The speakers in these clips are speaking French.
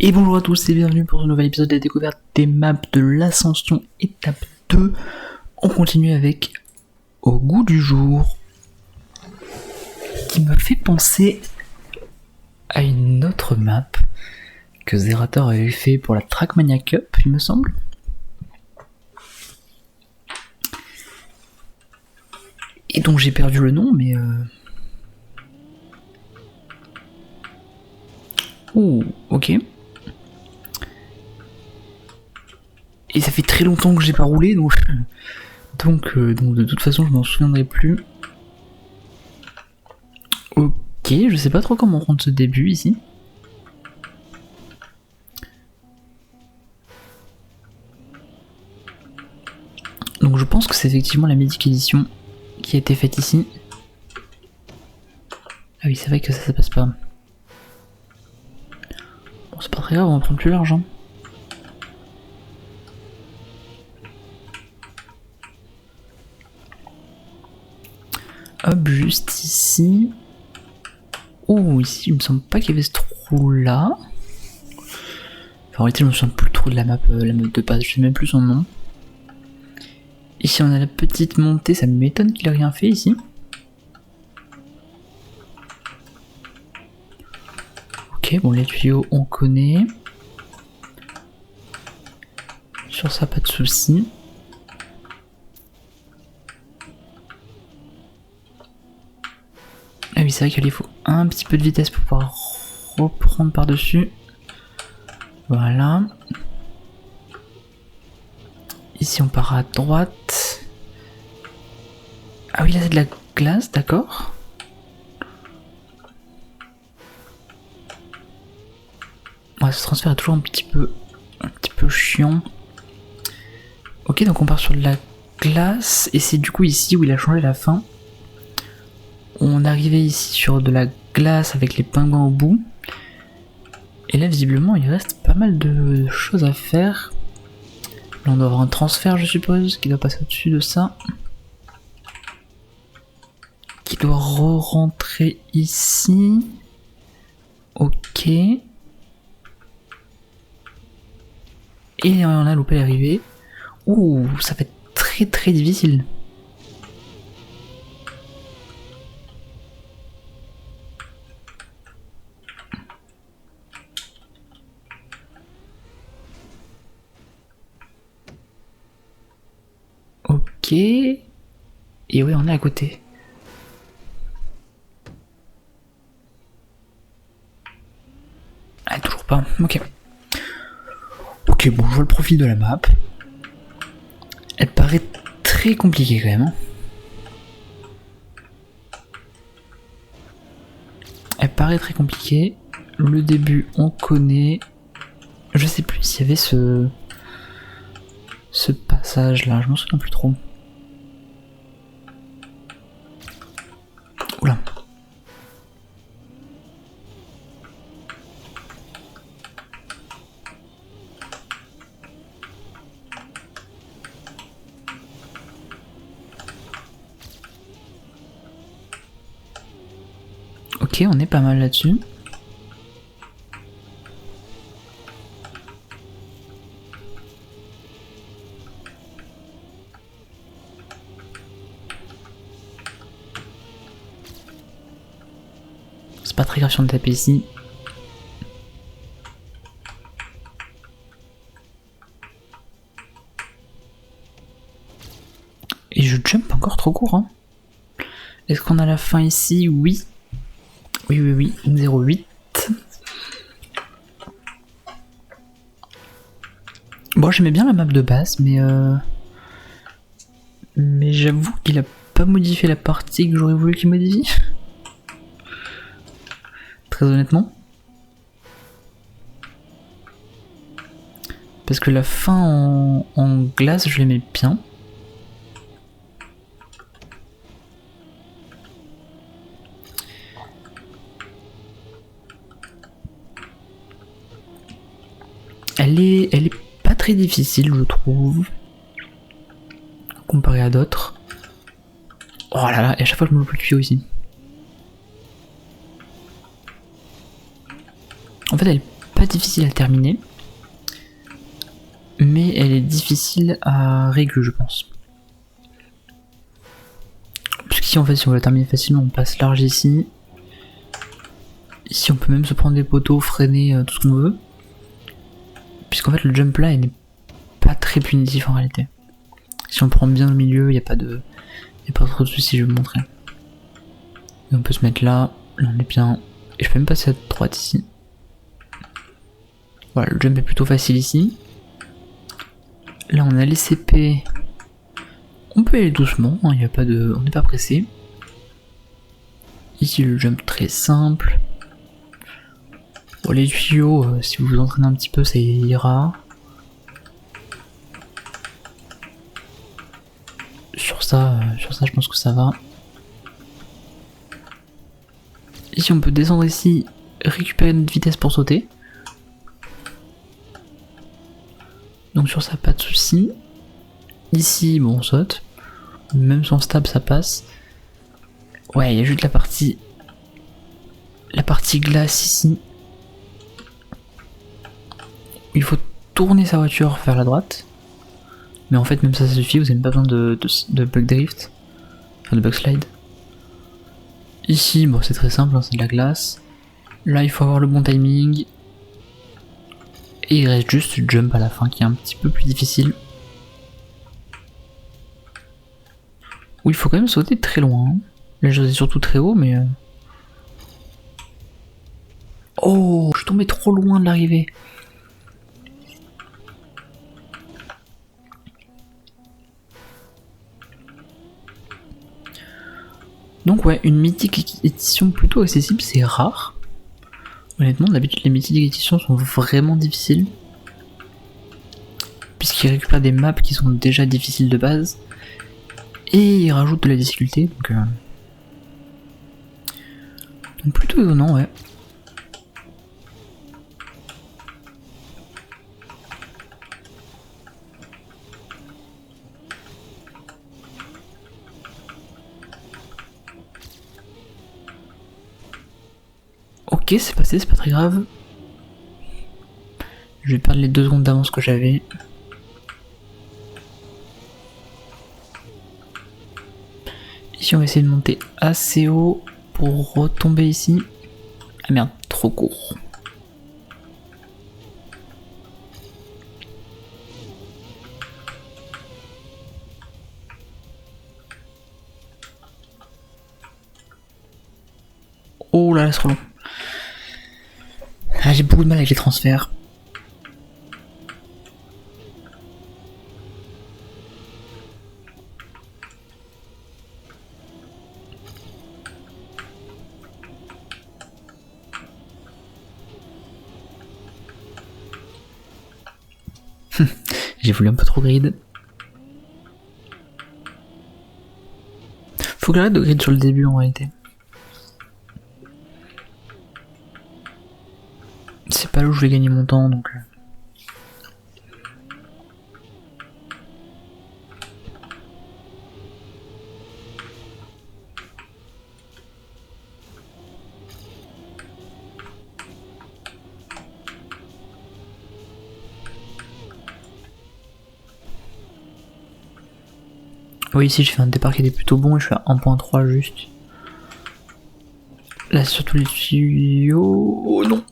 Et bonjour à tous et bienvenue pour ce nouvel épisode de la découverte des maps de l'Ascension étape 2. On continue avec Au goût du jour, qui me fait penser à une autre map que Zerator avait fait pour la Trackmania Cup, il me semble. Et dont j'ai perdu le nom, mais... Oh, ok. Et ça fait très longtemps que j'ai pas roulé, donc de toute façon je m'en souviendrai plus. Ok, je sais pas trop comment rendre ce début ici. Donc je pense que c'est effectivement la Mythic Edition qui a été faite ici. Ah oui, c'est vrai que ça passe pas. Bon, c'est pas très grave, on va prendre plus large. Hein. Hop, juste ici. Oh, ici, il me semble pas qu'il y avait ce trou là. Enfin, en réalité, je me souviens plus trop de la map de base, je sais même plus son nom. Ici, on a la petite montée, ça m'étonne qu'il ait rien fait ici. Ok, bon, les tuyaux, on connaît. Sur ça, pas de soucis. Ah oui, c'est vrai qu'il faut un petit peu de vitesse pour pouvoir reprendre par-dessus. Voilà. Ici, on part à droite. Ah oui, là, c'est de la glace, d'accord. Ouais, ce transfert est toujours un petit peu chiant. Ok, donc on part sur de la glace. Et c'est du coup ici où il a changé la fin. On arrivait ici sur de la glace avec les pingouins au bout. Et là, visiblement, il reste pas mal de choses à faire. Là, on doit avoir un transfert, je suppose, qui doit passer au-dessus de ça. Qui doit re-rentrer ici. Ok. Et on a loupé l'arrivée. Ouh, ça va être très très difficile. Ok. Et oui, on est à côté. Ah, toujours pas. Ok. Ok, bon, je vois le profil de la map. Elle paraît très compliquée quand même. Hein. Elle paraît très compliquée. Le début, on connaît. Je sais plus s'il y avait ce passage là, je m'en souviens plus trop. Oula. Ok, on est pas mal là-dessus. C'est pas très grave si on tape ici. Et je jump encore trop court. Hein. Est-ce qu'on a la fin ici? Oui. Oui. 0,8. Bon, j'aimais bien la map de base, mais j'avoue qu'il a pas modifié la partie que j'aurais voulu qu'il modifie. Très honnêtement. Parce que la fin en glace, je l'aimais bien. Elle est pas très difficile, je trouve. Comparé à d'autres. Oh là là, et à chaque fois je me loupe le tuyau ici. En fait, elle est pas difficile à terminer, mais elle est difficile à régler, je pense. Parce qu'ici en fait si on veut la terminer facilement on passe large ici. Ici on peut même se prendre des poteaux, freiner, tout ce qu'on veut. Puisqu'en fait le jump là il n'est pas très punitif en réalité. Si on prend bien le milieu, il n'y a pas trop de soucis, je vais vous montrer. Et on peut se mettre là on est bien. Et je peux même passer à droite ici. Voilà, le jump est plutôt facile ici. Là on a les CP. On peut aller doucement, hein, y a pas de... on n'est pas pressé. Ici le jump très simple. Bon, les tuyaux, si vous vous entraînez un petit peu ça ira. Sur ça je pense que ça va. Ici on peut descendre ici, récupérer notre vitesse pour sauter. Donc sur ça pas de soucis. Ici bon on saute. Même sans stab ça passe. Ouais il y a juste la partie glace ici. Il faut tourner sa voiture vers la droite. Mais en fait même ça suffit, vous n'avez pas besoin de bug drift. Enfin de bug slide. Ici bon c'est très simple, hein, c'est de la glace. Là il faut avoir le bon timing. Et il reste juste le jump à la fin qui est un petit peu plus difficile. Où il faut quand même sauter très loin. Hein. Là je suis surtout très haut mais... Oh, je suis tombé trop loin de l'arrivée. Donc ouais, une mythique édition plutôt accessible, c'est rare. Honnêtement, d'habitude les mythiques éditions sont vraiment difficiles. Puisqu'ils récupèrent des maps qui sont déjà difficiles de base. Et ils rajoutent de la difficulté, donc plutôt étonnant, ouais. Ok, c'est passé, c'est pas très grave. Je vais perdre les 2 secondes d'avance que j'avais. Ici on va essayer de monter assez haut pour retomber ici. Ah merde, trop court. Oh là là, c'est trop long. Ah, j'ai beaucoup de mal avec les transferts. J'ai voulu un peu trop grid. Faut que j'arrête de grid sur le début en réalité. C'est pas là où je vais gagner mon temps donc... Oui, ici j'ai fait un départ qui était plutôt bon et je suis à 1.3 juste. Là surtout les tuyaux... Oh non.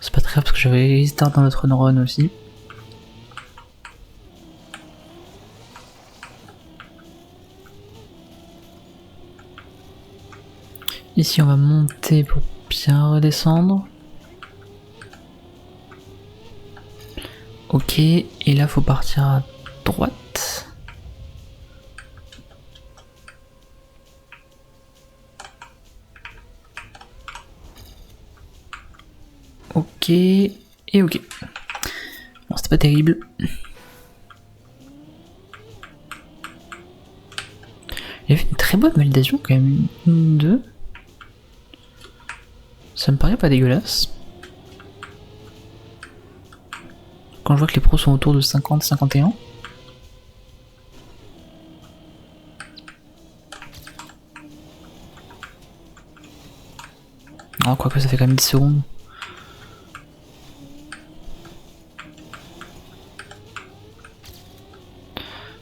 C'est pas très grave parce que j'avais restart dans notre run aussi. Ici on va monter pour bien redescendre. Ok, et là faut partir à droite. Ok, et ok. Bon, c'était pas terrible. Il y avait une très bonne validation quand même. 2. Ça me paraît pas dégueulasse. Quand je vois que les pros sont autour de 50-51. Ah, quoique ça fait quand même 10 secondes.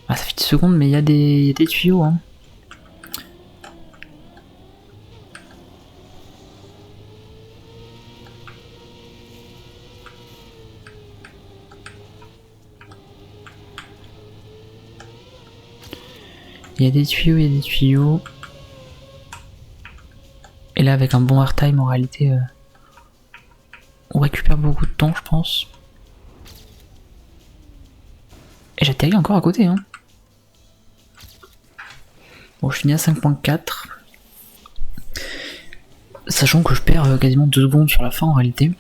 Ah, ça fait 10 secondes, mais il y a des tuyaux, hein. Il y a des tuyaux, il y a des tuyaux. Et là, avec un bon airtime, en réalité, on récupère beaucoup de temps, je pense. Et j'atterris encore à côté, hein. Bon, je finis à 5.4. Sachant que je perds quasiment 2 secondes sur la fin, en réalité.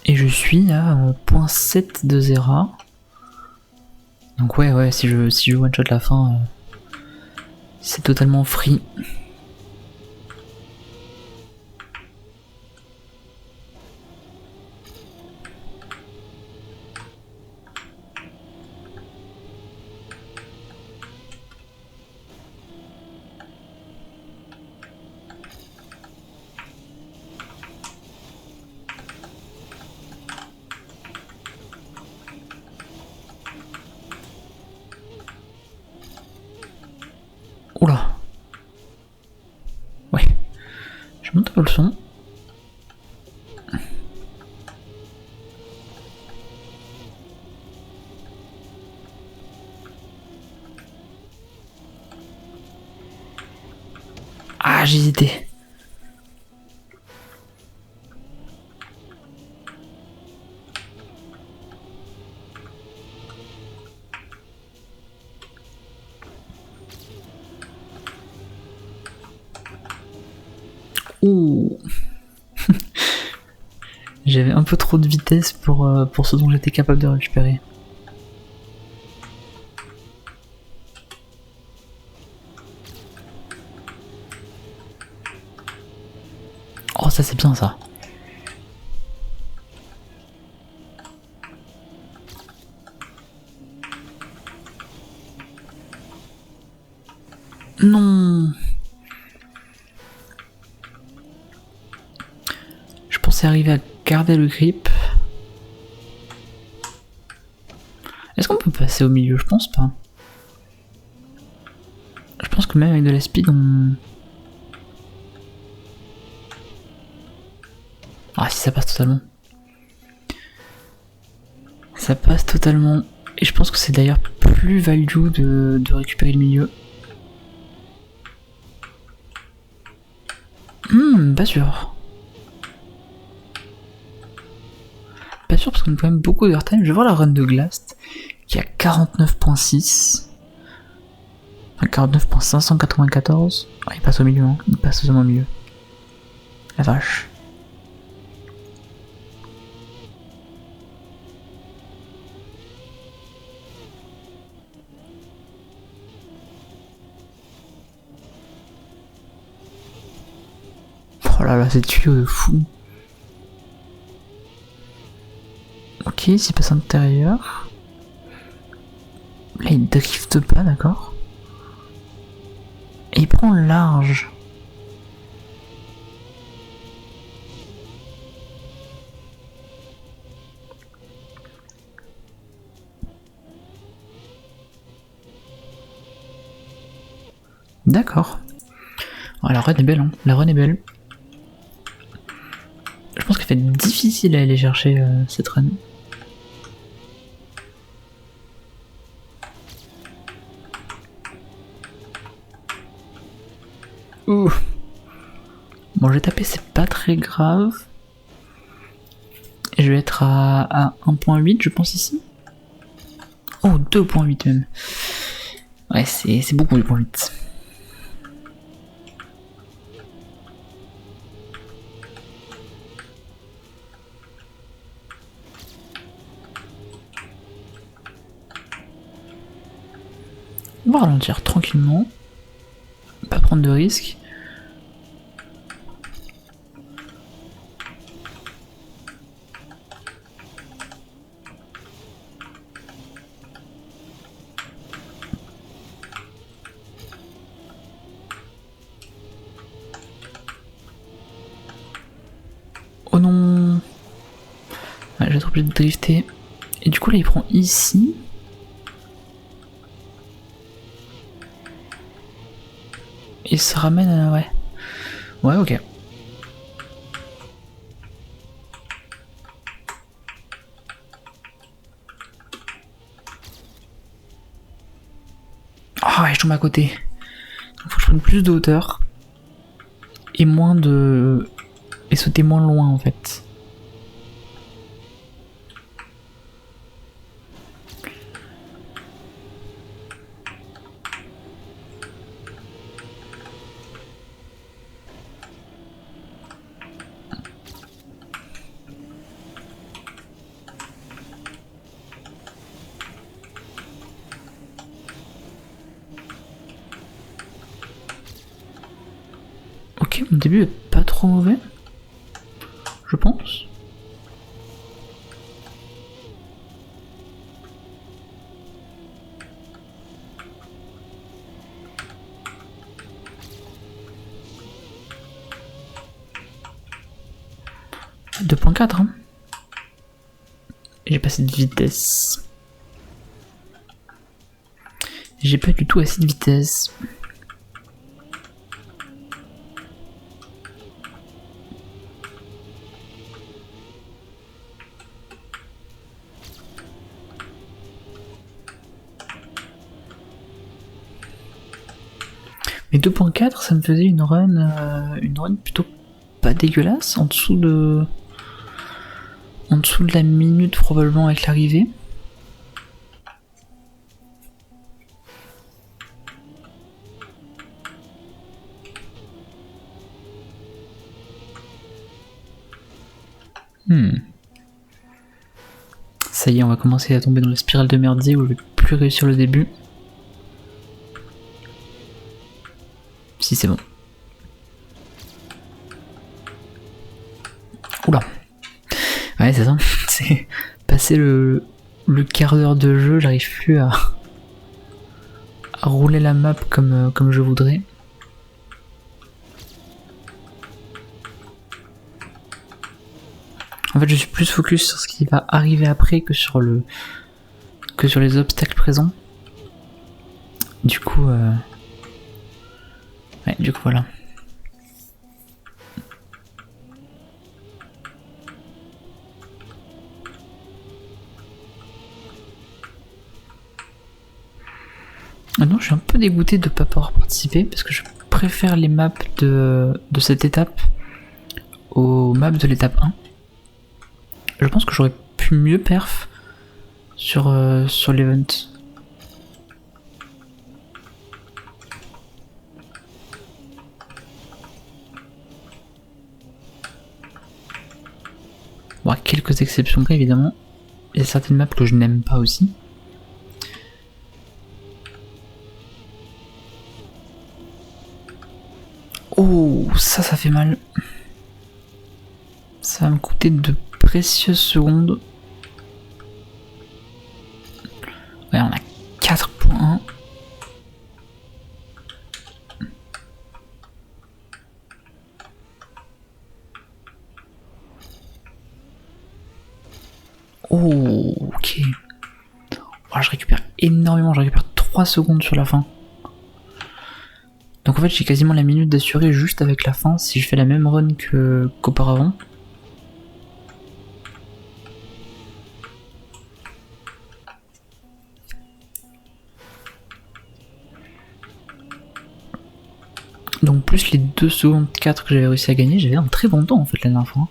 Et je suis à 0.7 de Zera. Donc ouais, si je one-shot la fin, c'est totalement free. Oula. Ouais. Je monte un peu le son. Ah, j'hésitais. Ouh. J'avais un peu trop de vitesse pour ce dont j'étais capable de récupérer. Oh, ça c'est bien ça. Non. Je pensais arriver à garder le grip. Est-ce qu'on peut passer au milieu? Je pense pas. Je pense que même avec de la speed, on... Ah, si ça passe totalement. Ça passe totalement. Et je pense que c'est d'ailleurs plus value de récupérer le milieu. Pas sûr. Pas sûr parce qu'on a quand même beaucoup d'airtime. Je vais voir la run de Glast qui a 49.6. Enfin 49.594. Ah, il passe au milieu, hein. Il passe totalement au milieu. La vache. Oh là là, c'est tuyau de fou. Ok, s'il passe à l'intérieur. Là, il drift pas, d'accord. Et il prend le large. D'accord. Oh, la run est belle, hein. La run est belle. Je pense qu'elle fait difficile à aller chercher cette run. Ouh. Bon, j'ai tapé, c'est pas très grave. Je vais être à 1.8, je pense, ici. Oh, 2.8 même. Ouais, c'est beaucoup 2.8. On va ralentir tranquillement. Pas prendre de risques. Oh non. Ouais, j'ai trop obligé de drifter. Et du coup là il prend ici. Il se ramène à... ouais. Ouais, ok. Ah, je tombe à côté. Il faut que je prenne plus de hauteur. Et moins de... et sauter moins loin en fait. Ok, mon début est pas trop mauvais. Je pense. « 2.4 hein. J'ai pas assez de vitesse. J'ai pas du tout assez de vitesse. Mais 2.4 ça me faisait une run plutôt pas dégueulasse, en dessous de la minute probablement avec l'arrivée. Ça y est, on va commencer à tomber dans la spirale de merdier où je vais plus réussir le début. Si c'est bon. Oula. Ouais, c'est ça. C'est passer le quart d'heure de jeu, j'arrive plus à rouler la map comme je voudrais. En fait, je suis plus focus sur ce qui va arriver après que sur les obstacles présents. Du coup, ouais, du coup voilà. Maintenant, je suis un peu dégoûté de ne pas pouvoir participer parce que je préfère les maps de cette étape aux maps de l'étape 1. Je pense que j'aurais pu mieux perf sur l'event. Bon, à quelques exceptions près évidemment. Il y a certaines maps que je n'aime pas aussi. Oh, ça fait mal. Ça va me coûter de précieuses secondes. Ouais, on a 4.1. Oh, ok. Oh, je récupère énormément, je récupère 3 secondes sur la fin. Donc en fait j'ai quasiment la minute d'assurer juste avec la fin si je fais la même run qu'auparavant. Donc plus les 2 secondes 4 que j'avais réussi à gagner, j'avais un très bon temps en fait la dernière fois.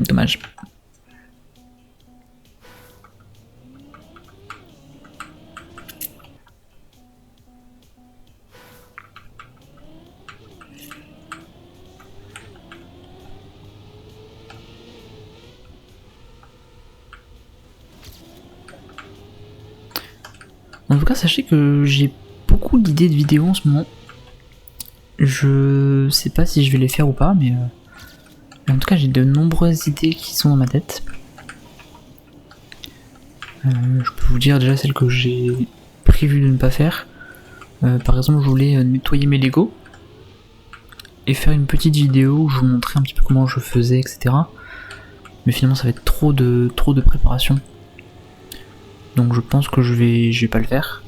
Dommage. En tout cas, sachez que j'ai beaucoup d'idées de vidéos en ce moment. Je sais pas si je vais les faire ou pas, mais en tout cas, j'ai de nombreuses idées qui sont dans ma tête. Je peux vous dire déjà celles que j'ai prévu de ne pas faire. Par exemple, je voulais nettoyer mes Lego et faire une petite vidéo où je vous montrais un petit peu comment je faisais, etc. Mais finalement, ça va être trop de préparation. Donc je pense que je vais pas le faire.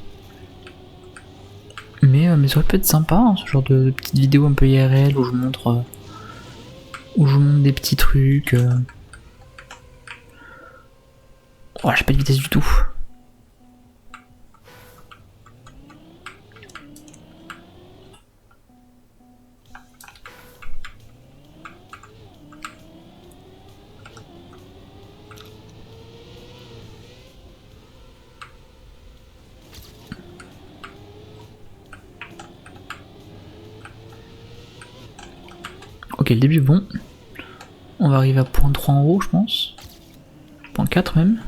Mais ça aurait pu être sympa, hein, ce genre de petite vidéo un peu IRL où je vous montre des petits trucs. Oh, j'ai pas de vitesse du tout. Ok, le début est bon. On va arriver à point 3 en haut, je pense. Point 4 même.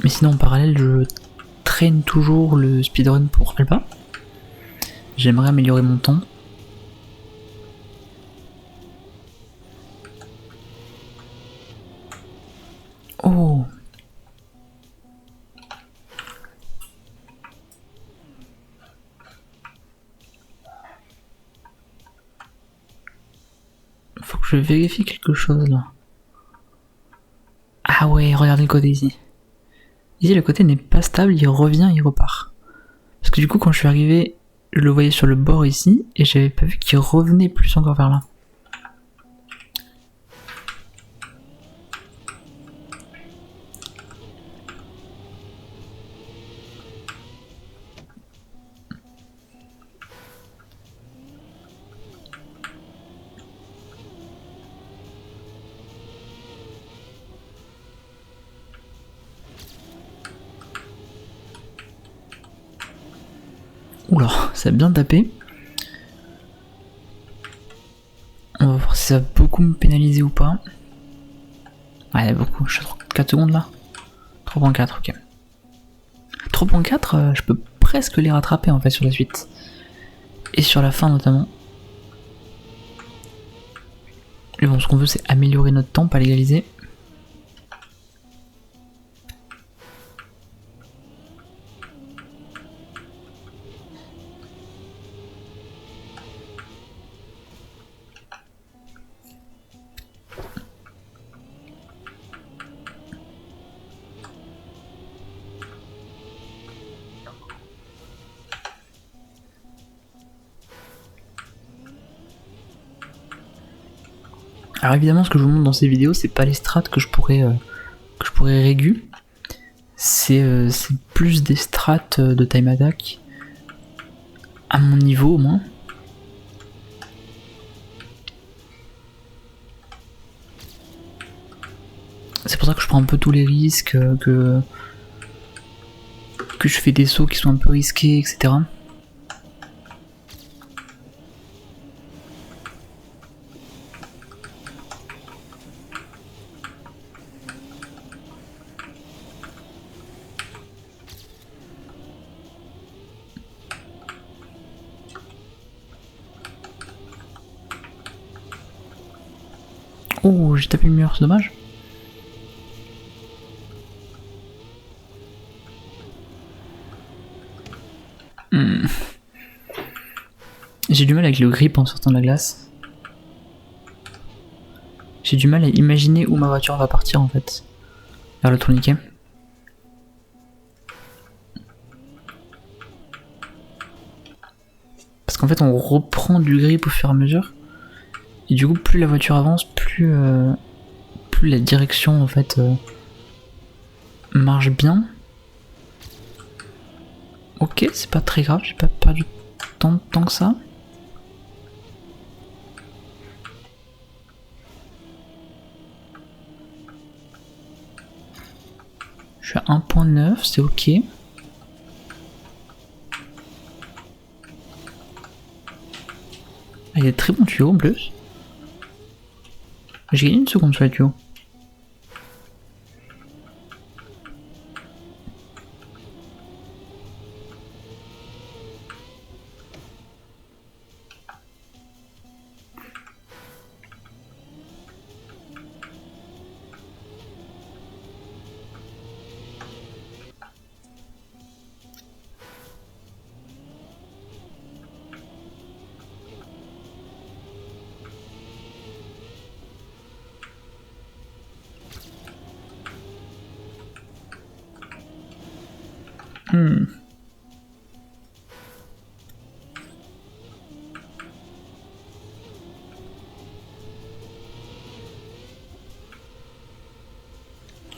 Mais sinon en parallèle, je traîne toujours le speedrun pour Alba. J'aimerais améliorer mon temps. Oh! Faut que je vérifie quelque chose là. Ah ouais, regardez le côté ici. Ici le côté n'est pas stable, il revient, il repart. Parce que du coup quand je suis arrivé, je le voyais sur le bord ici, et j'avais pas vu qu'il revenait plus encore vers là. Oula, ça a bien tapé. On va voir si ça va beaucoup me pénaliser ou pas. Ouais, beaucoup. Je suis à 4 secondes là. 3.4, ok. 3.4, je peux presque les rattraper en fait sur la suite. Et sur la fin notamment. Mais bon, ce qu'on veut c'est améliorer notre temps, pas l'égaliser. Alors évidemment ce que je vous montre dans ces vidéos c'est pas les strats que je pourrais régu. C'est plus des strats de time attack. À mon niveau au moins. C'est pour ça que je prends un peu tous les risques, que je fais des sauts qui sont un peu risqués, etc. Oh, j'ai tapé le mur, c'est dommage. J'ai du mal avec le grip en sortant de la glace. J'ai du mal à imaginer où ma voiture va partir en fait. Vers le tourniquet. Parce qu'en fait on reprend du grip au fur et à mesure. Et du coup plus la voiture avance, plus la direction en fait marche bien. Ok, c'est pas très grave, j'ai pas perdu tant de temps que ça. Je suis à 1.9, c'est ok. Il y a de très bons tuyaux en plus. J'ai gagné une seconde sur les tuyaux.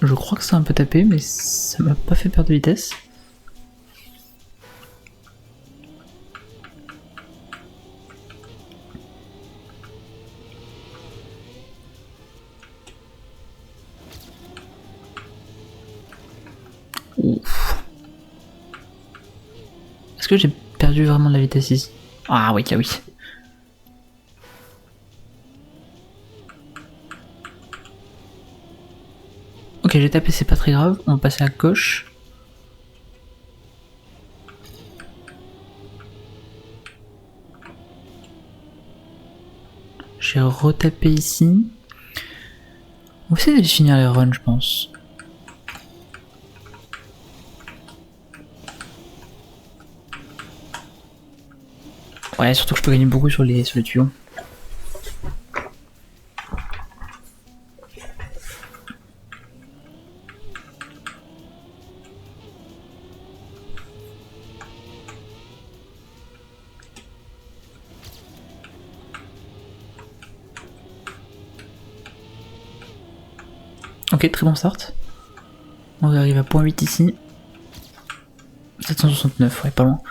Je crois que c'est un peu tapé, mais ça m'a pas fait perdre de vitesse. Ouf. Est-ce que j'ai perdu vraiment de la vitesse ici? Ah oui, ah oui. Ok, j'ai tapé, c'est pas très grave. On va passer à gauche. J'ai retapé ici. On va essayer de finir les runs, je pense. Ouais, surtout que je peux gagner beaucoup sur les tuyaux. Ok, très bon start. On arrive à point 8 ici. 769, ouais, pas loin.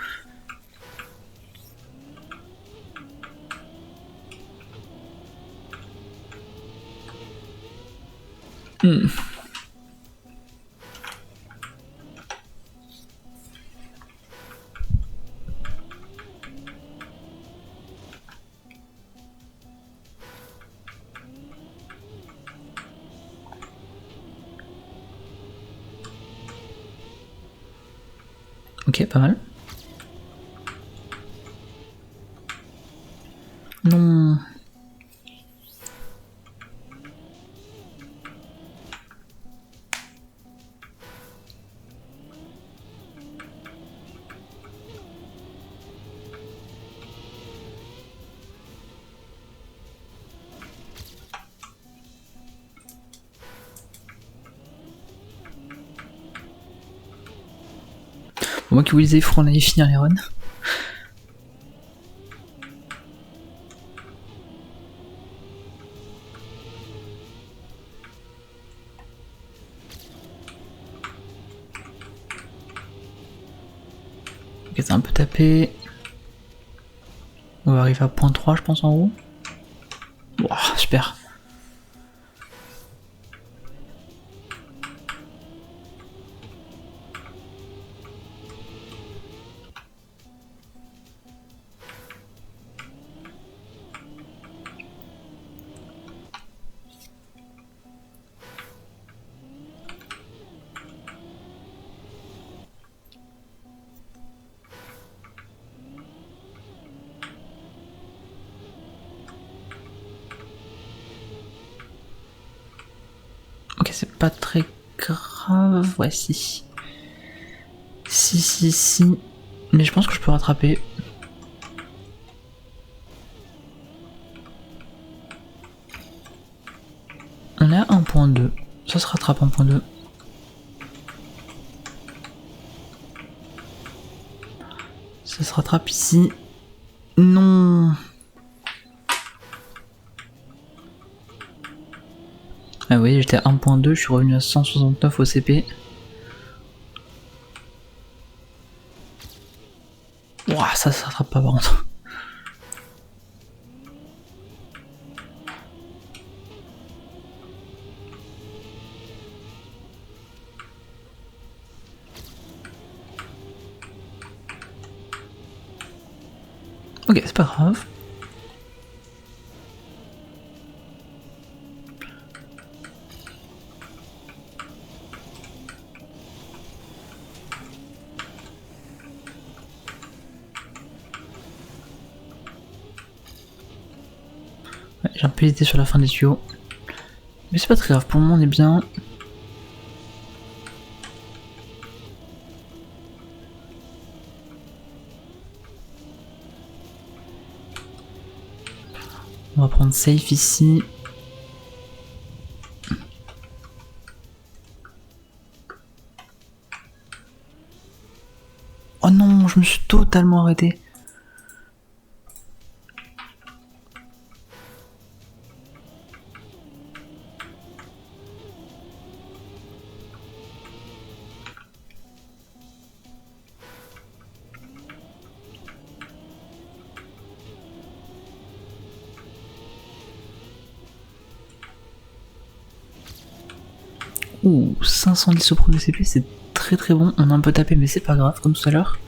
Ok, pas mal. Non. Moi qui vous disais, il faut qu'on aille finir les runs. Ok, c'est un peu tapé. On va arriver à point 3, je pense, en haut. Wow, super. Ok, c'est pas très grave. Ouais, si. Si. Mais je pense que je peux rattraper. On est à 1.2. Ça se rattrape 1.2. Ça se rattrape ici. Non. Ah oui, j'étais à 1.2, je suis revenu à 169 au CP. Ouah, ça se rattrape pas par contre. Ok, c'est pas grave. J'ai un peu hésité sur la fin des tuyaux. Mais c'est pas très grave, pour le moment on est bien. On va prendre safe ici. Oh non, je me suis totalement arrêté. Ouh, 510 au premier CP, c'est très très bon. On a un peu tapé, mais c'est pas grave, comme tout à l'heure.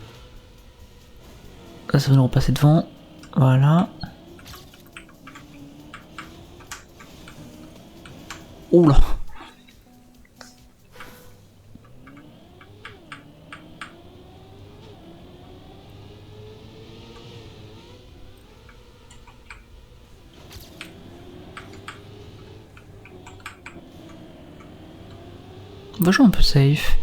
Là, ça va nous repasser devant. Voilà. Oula. On va jouer un peu safe.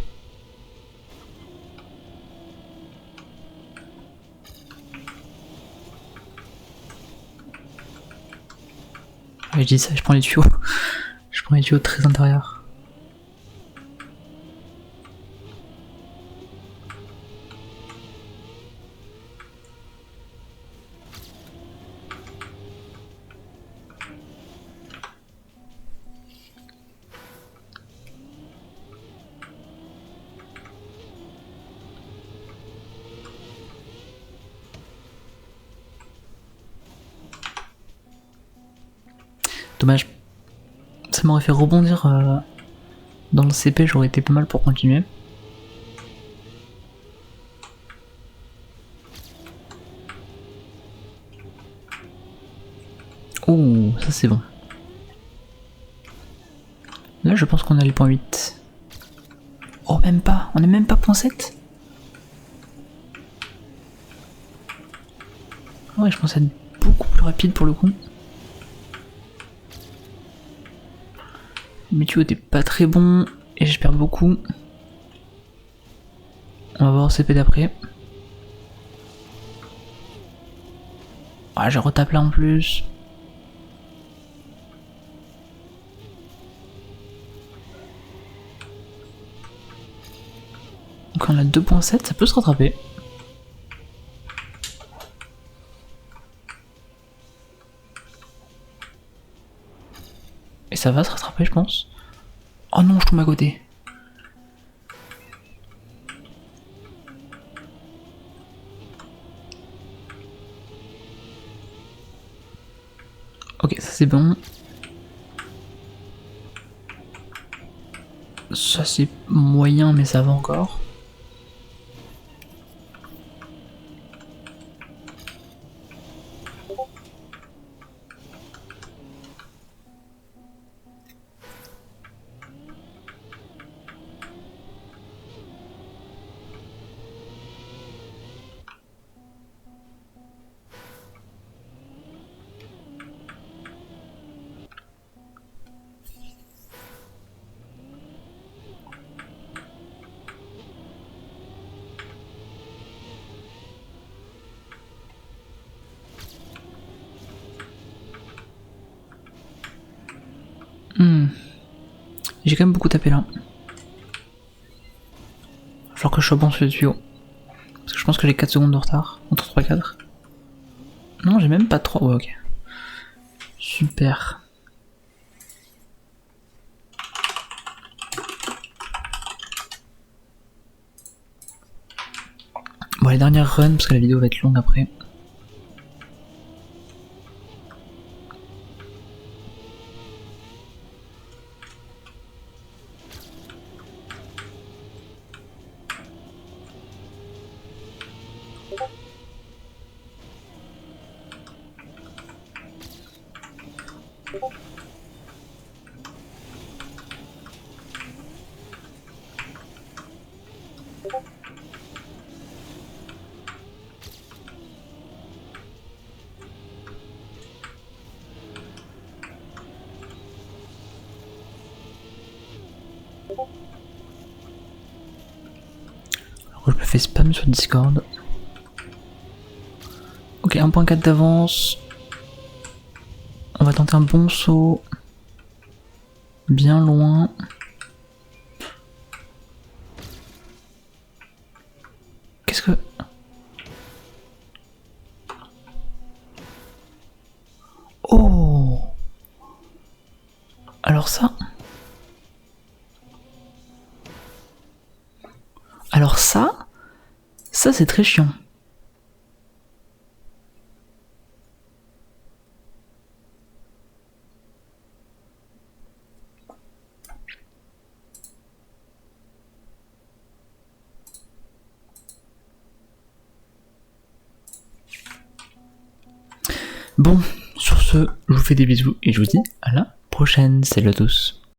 Ouais, je dis ça, je prends les tuyaux. Je prends les tuyaux très intérieurs. Dommage. Ça m'aurait fait rebondir dans le CP, j'aurais été pas mal pour continuer. Ouh, ça c'est bon. Là je pense qu'on a les points 8. Oh même pas, on est même pas point 7. Ouais, je pense être beaucoup plus rapide pour le coup. Mais tu vois, t'es pas très bon et je perds beaucoup. On va voir au CP d'après. Ah, je retape là en plus. Donc on a 2.7, ça peut se rattraper. Et ça va se rattraper, je pense. Oh non, je tombe à côté. Ok, ça c'est bon. Ça c'est moyen, mais ça va encore. J'ai quand même beaucoup tapé là. Il va falloir que je sois bon sur le tuyau. Parce que je pense que j'ai 4 secondes de retard. Entre 3 et 4. Non, j'ai même pas 3. Ouais, ok. Super. Bon, les dernières runs, parce que la vidéo va être longue après. Oh, je me fais spam sur Discord. Ok, 1.4 d'avance. On va tenter un bon saut. Bien loin. Qu'est-ce que... Oh! Alors ça... Alors ça c'est très chiant. Bon, sur ce, je vous fais des bisous et je vous dis à la prochaine. Salut à tous.